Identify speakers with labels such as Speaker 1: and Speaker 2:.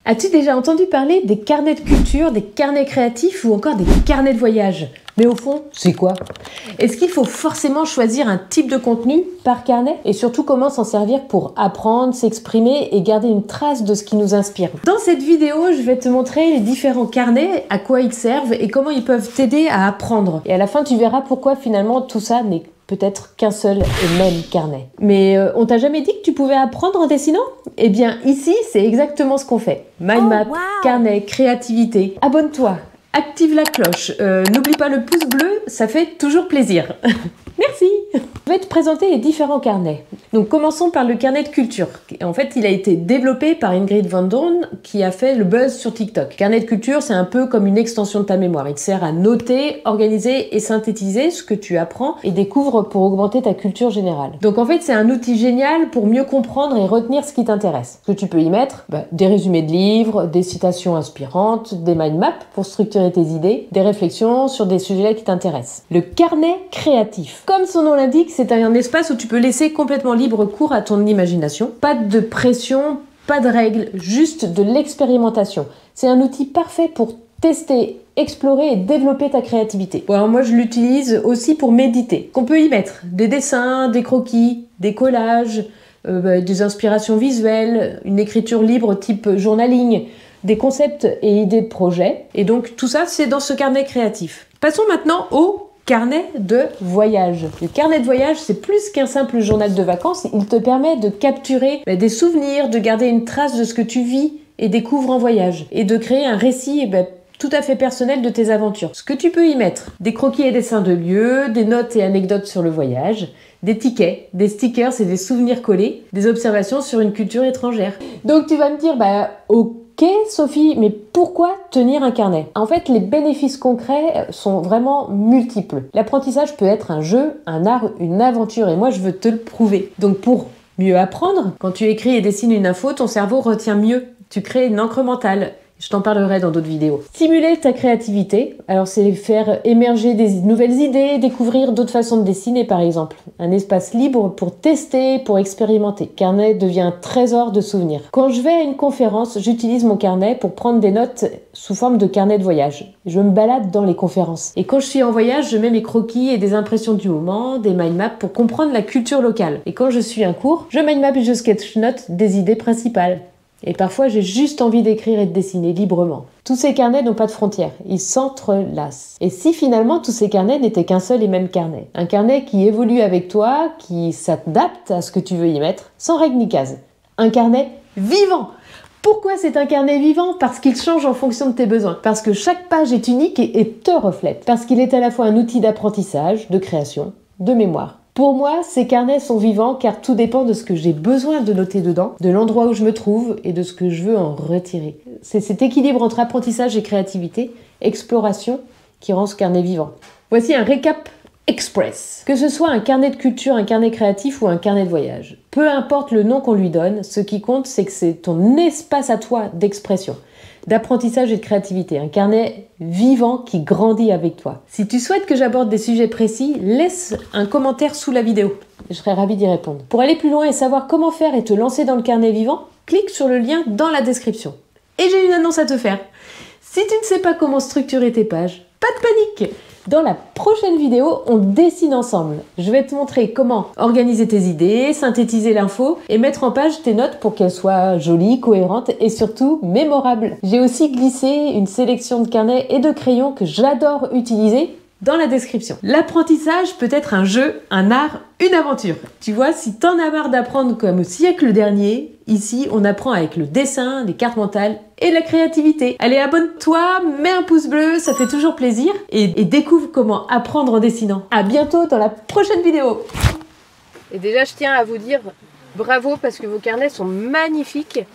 Speaker 1: As-tu déjà entendu parler des carnets de culture, des carnets créatifs ou encore des carnets de voyage? Mais au fond, c'est quoi? Est-ce qu'il faut forcément choisir un type de contenu par carnet? Et surtout, comment s'en servir pour apprendre, s'exprimer et garder une trace de ce qui nous inspire? Dans cette vidéo, je vais te montrer les différents carnets, à quoi ils servent et comment ils peuvent t'aider à apprendre. Et à la fin, tu verras pourquoi finalement tout ça n'est peut-être qu'un seul et même carnet. Mais on t'a jamais dit que tu pouvais apprendre en dessinant? Eh bien ici, c'est exactement ce qu'on fait. Mind map, carnet, créativité. Abonne-toi, active la cloche, n'oublie pas le pouce bleu, ça fait toujours plaisir. Merci. Je vais te présenter les différents carnets. Donc commençons par le carnet de culture. En fait, il a été développé par Ingrid Van Dorn qui a fait le buzz sur TikTok. Le carnet de culture, c'est un peu comme une extension de ta mémoire. Il te sert à noter, organiser et synthétiser ce que tu apprends et découvres pour augmenter ta culture générale. Donc en fait, c'est un outil génial pour mieux comprendre et retenir ce qui t'intéresse. Ce que tu peux y mettre, des résumés de livres, des citations inspirantes, des mind maps pour structurer tes idées, des réflexions sur des sujets qui t'intéressent. Le carnet créatif. Comme son nom l'indique, c'est un espace où tu peux laisser complètement libre cours à ton imagination. Pas de pression, pas de règles, juste de l'expérimentation. C'est un outil parfait pour tester, explorer et développer ta créativité. Bon, alors moi, je l'utilise aussi pour méditer. Qu'on peut y mettre des dessins, des croquis, des collages, des inspirations visuelles, une écriture libre type journaling, des concepts et idées de projets. Et donc, tout ça, c'est dans ce carnet créatif. Passons maintenant au carnet de voyage. Le carnet de voyage, c'est plus qu'un simple journal de vacances. Il te permet de capturer des souvenirs, de garder une trace de ce que tu vis et découvres en voyage, et de créer un récit tout à fait personnel de tes aventures. Ce que tu peux y mettre, des croquis et dessins de lieux, des notes et anecdotes sur le voyage, des tickets, des stickers et des souvenirs collés, des observations sur une culture étrangère. Donc tu vas me dire, ok Sophie, mais pourquoi tenir un carnet? En fait, les bénéfices concrets sont vraiment multiples. L'apprentissage peut être un jeu, un art, une aventure, et moi je veux te le prouver. Donc pour mieux apprendre, quand tu écris et dessines une info, ton cerveau retient mieux. Tu crées une encre mentale. Je t'en parlerai dans d'autres vidéos. Stimuler ta créativité, alors c'est faire émerger des nouvelles idées, découvrir d'autres façons de dessiner par exemple. Un espace libre pour tester, pour expérimenter. Carnet devient un trésor de souvenirs. Quand je vais à une conférence, j'utilise mon carnet pour prendre des notes sous forme de carnet de voyage. Je me balade dans les conférences. Et quand je suis en voyage, je mets mes croquis et des impressions du moment, des mind maps pour comprendre la culture locale. Et quand je suis un cours, je mind map et je sketch note des idées principales. Et parfois, j'ai juste envie d'écrire et de dessiner librement. Tous ces carnets n'ont pas de frontières, ils s'entrelacent. Et si finalement tous ces carnets n'étaient qu'un seul et même carnet? Un carnet qui évolue avec toi, qui s'adapte à ce que tu veux y mettre, sans règle ni case. Un carnet vivant! Pourquoi c'est un carnet vivant? Parce qu'il change en fonction de tes besoins. Parce que chaque page est unique et te reflète. Parce qu'il est à la fois un outil d'apprentissage, de création, de mémoire. Pour moi, ces carnets sont vivants car tout dépend de ce que j'ai besoin de noter dedans, de l'endroit où je me trouve et de ce que je veux en retirer. C'est cet équilibre entre apprentissage et créativité, exploration, qui rend ce carnet vivant. Voici un récap express. Que ce soit un carnet de culture, un carnet créatif ou un carnet de voyage. Peu importe le nom qu'on lui donne, ce qui compte, c'est que c'est ton espace à toi d'expression, d'apprentissage et de créativité. Un carnet vivant qui grandit avec toi. Si tu souhaites que j'aborde des sujets précis, laisse un commentaire sous la vidéo. Je serai ravie d'y répondre. Pour aller plus loin et savoir comment faire et te lancer dans le carnet vivant, clique sur le lien dans la description. Et j'ai une annonce à te faire. Si tu ne sais pas comment structurer tes pages, pas de panique! Dans la prochaine vidéo, on dessine ensemble. Je vais te montrer comment organiser tes idées, synthétiser l'info et mettre en page tes notes pour qu'elles soient jolies, cohérentes et surtout mémorables. J'ai aussi glissé une sélection de carnets et de crayons que j'adore utiliser dans la description. L'apprentissage peut être un jeu, un art, une aventure. Tu vois, si t'en as marre d'apprendre comme au siècle dernier, ici on apprend avec le dessin, les cartes mentales et la créativité. Allez, abonne-toi, mets un pouce bleu, ça fait toujours plaisir et découvre comment apprendre en dessinant. À bientôt dans la prochaine vidéo. Et déjà, je tiens à vous dire bravo parce que vos carnets sont magnifiques.